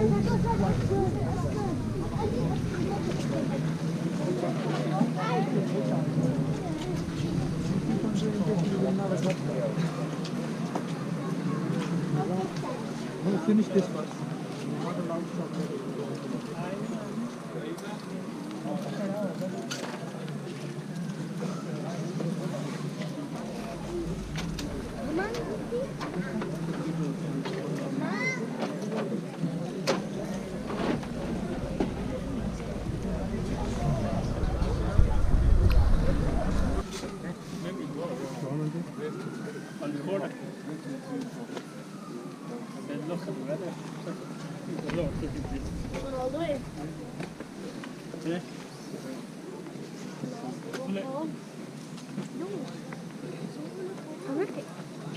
We'll finish this first.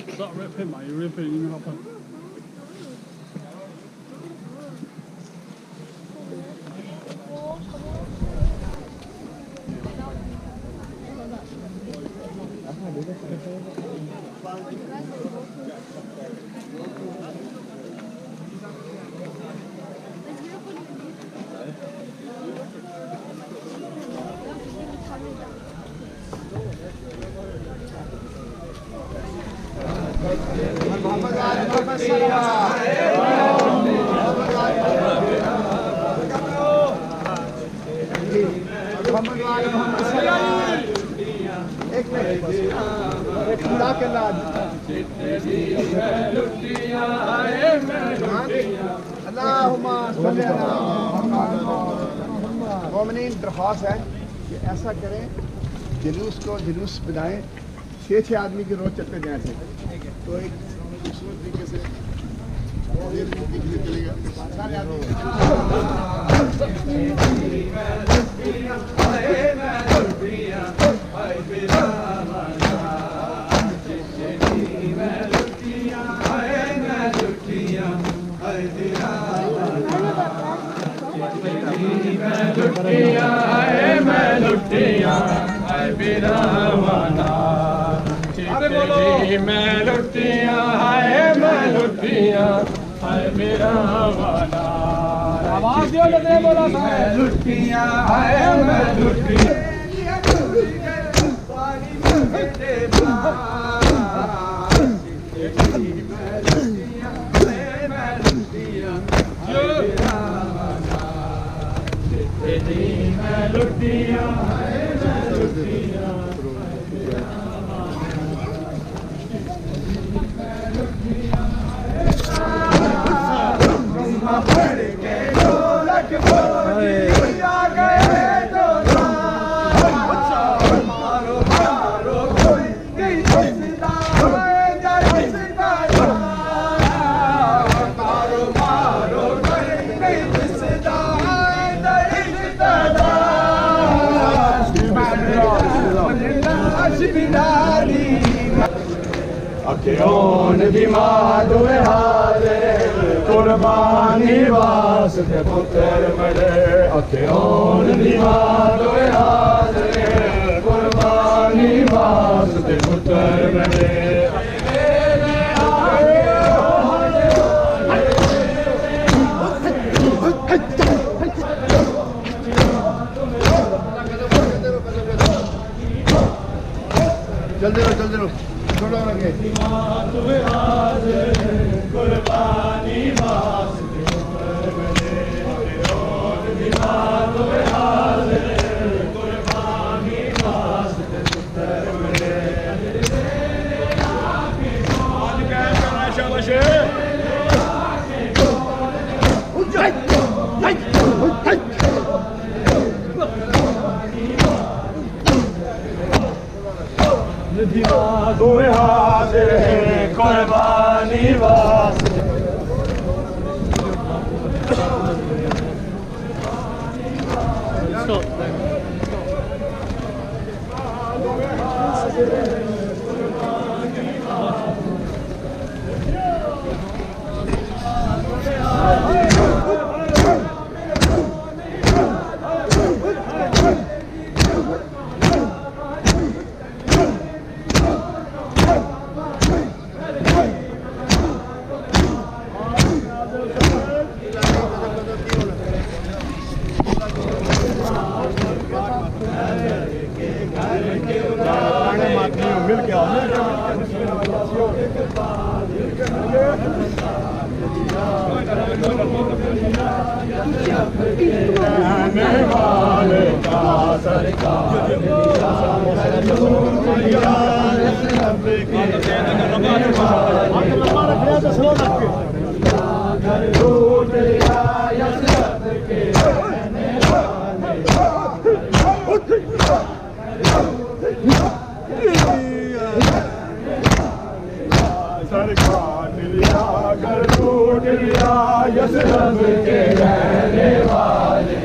Stop ripping, mate. You're ripping it up. दरख्वास्त है कि ऐसा करें, जुलूस बनाएं 6 आदमी के रोज चलते जाए थे तो एक खूबसूरत तरीके से चलेगा सारे आदमी आवाज दियो जल्दी बोला लुटिया है मैं लुटिया अखियों दिमाग में हाजिर कुर्बानी वास्ते पुत्र मरे अखियों दिमाग में हाजिर कुर्बानी वास्ते पुत्र मरे जल्दी रहो थोड़ा लगे कुर्बानी वास्ते पुत्र मरे कुर्बानी वास्ते पुत्र मरे दिमाग में हाजिर है कुर्बानी रहने वाले का सरकार लूट लिया यसरत के रहने वाले सरकार लिया घर लूट लिया यसरत के रहने वाले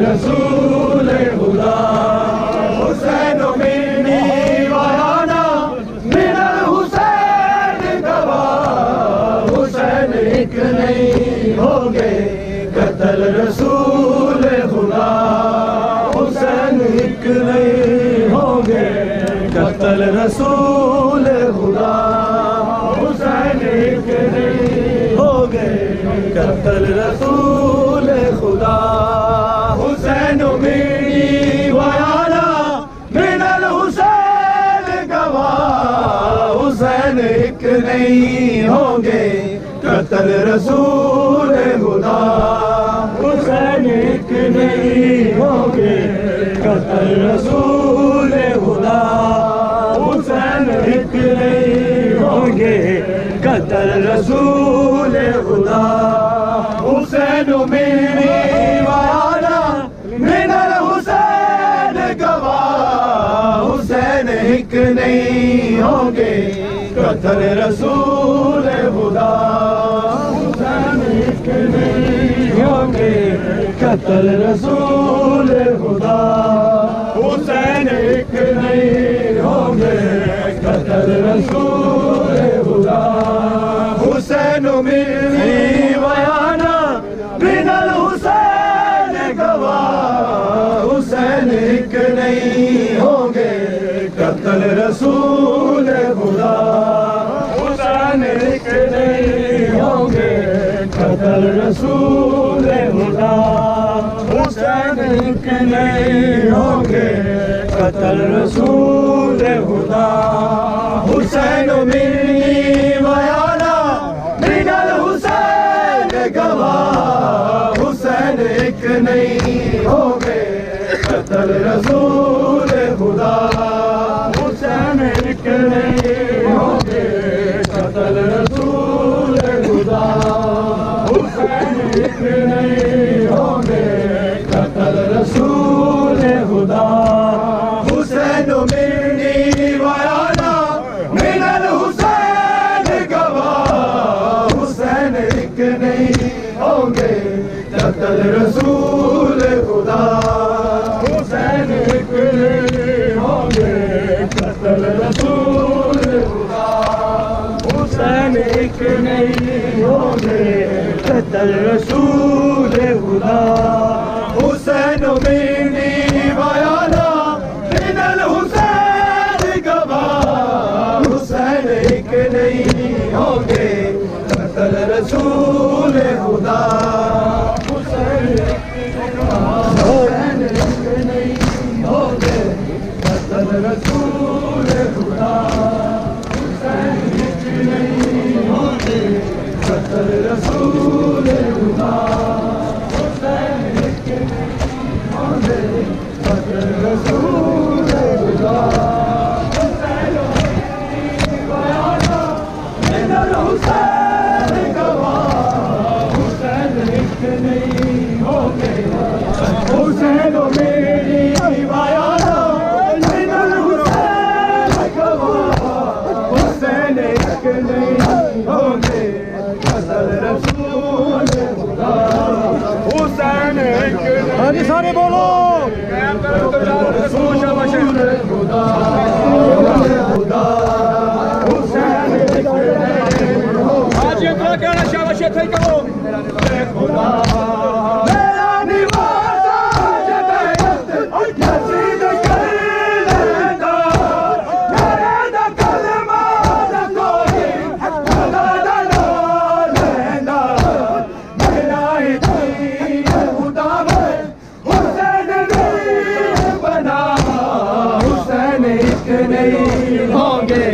रसूल खुदा हुसैन मेरी नहीं होंगे कत्ल रसूल खुदा हुसैन एक नहीं होंगे कत्ल रसूल खुदा हुसैन एक नहीं होंगे कत्ल रसूल खुदा हुसैन मेरी वाला मिनल हुसैन गवाह हुसैन एक नहीं होंगे कत्ल रसूल खुदा हुसैन एक नहीं होंगे कत्ल रसूल खुदा हुसैन एक नहीं होंगे कत्ल रसूल खुदा हुसैन मेरी बयाना बिनल हुसैन गवाह हुसैन एक नहीं होंगे कत्ल रसूल खुदा हुसैन एक नहीं होंगे कत्ल रसूल खुदा हुसैन एक नहीं होंगे कत्ल रसूल खुदा हुसैन मेरी बयाना बिनल हुसैन गवाह हुसैन एक नहीं होंगे कत्ल रसूल खुदा हुसैन एक नहीं होंगे कत्ल रसूल खुदा हुसैन एक नहीं होंगे कत्ल रसूल खुदा हुसैन मेरी बयाना मिनल हुसैन गवाह हुसैन एक नहीं होंगे कत्ल रसूल खुदा हुसैन एक नहीं होंगे कत्ल रसूल खुदा हुसैन एक नहीं होंगे कत्ल रसूल खुदा हुसैन मेरी बयाना मिनल हुसैन गवाह हुसैन एक नहीं होंगे कत्ल रसूल खुदा हुसैन एक नहीं होंगे कत्ल रसूल खुदा हुसैन एक नहीं होंगे कत्ल रसूल खुदा हुसैन एक नहीं होंगे कत्ल रसूल खुदा हुसैन मिनल हुसैन गवाह हुसैन एक नहीं होंगे हुसैन मेरी बयाना मिनल हुसैन गवाह हुसैन एक नहीं होंगे कत्ल रसूल खुदा हुसैन एक नहीं सारे बोलो रसूल खुदा खुदा हुसैन एक नहीं आज ये क्या कहना शाबाश थे कहो खुदा मेरा निवास आज बैत यजीद कर लेना मेरे दा कलमा दा कोई खुदा दा नाम लेना मेरा ही खुदा में हुसैन नहीं बना हुसैन एक नहीं होंगे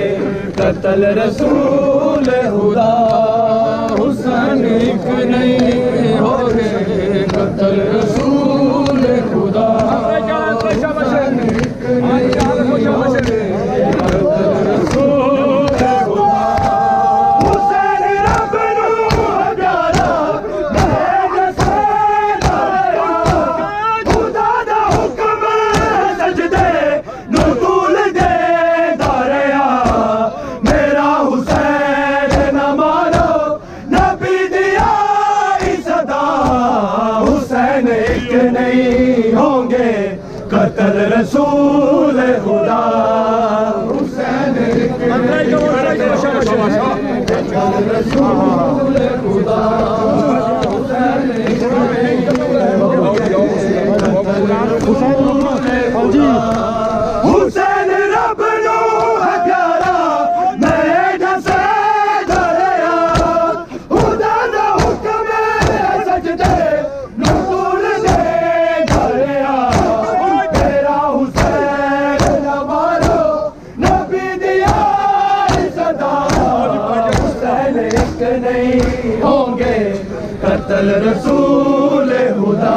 कत्ल रसूल खुदा हुसैन एक नहीं होंगे कत्ल रसूल खुदा हुसैन एक नहीं होंगे कत्ल रसूल खुदा हुसैन रब नू प्यारा मैं से खुदा दा हुक्म सजदे नू तूल दे दारिया मेरा हुसैन न मानो नबी दिया सदा हुसैन एक नहीं होंगे कत्ल रसूल खुदा हुसैन एक नहीं होंगे कत्ल रसूल खुदा हुसैन एक नहीं होंगे हुसैन रब नू है प्यारा मैं जैसे दरिया खुदा दा हुक्म सजदे नू तूल दे दरिया तेरा हुसैन न मारो नबी दिया सदा अफजल रसूल खुदा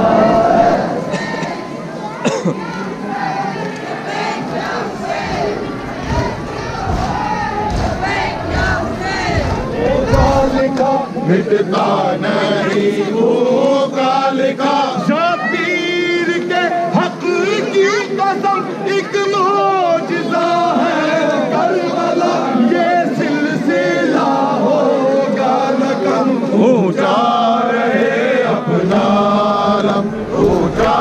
मिटता नहीं होगा लिखा शबीर के हक की कसम एक मौजिज़ा है करबला ये सिलसिला होगा न कम ऊंचा रहे अपना रब ऊंचा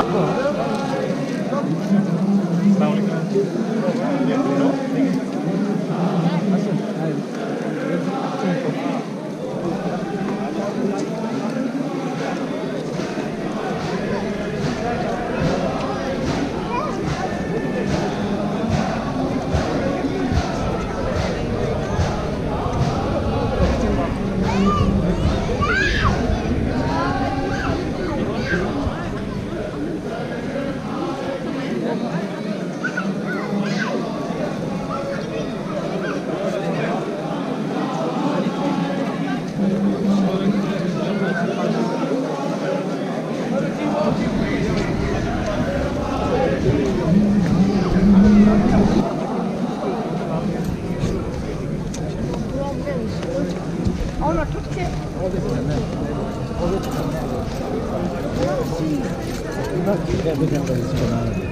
Everything is banana.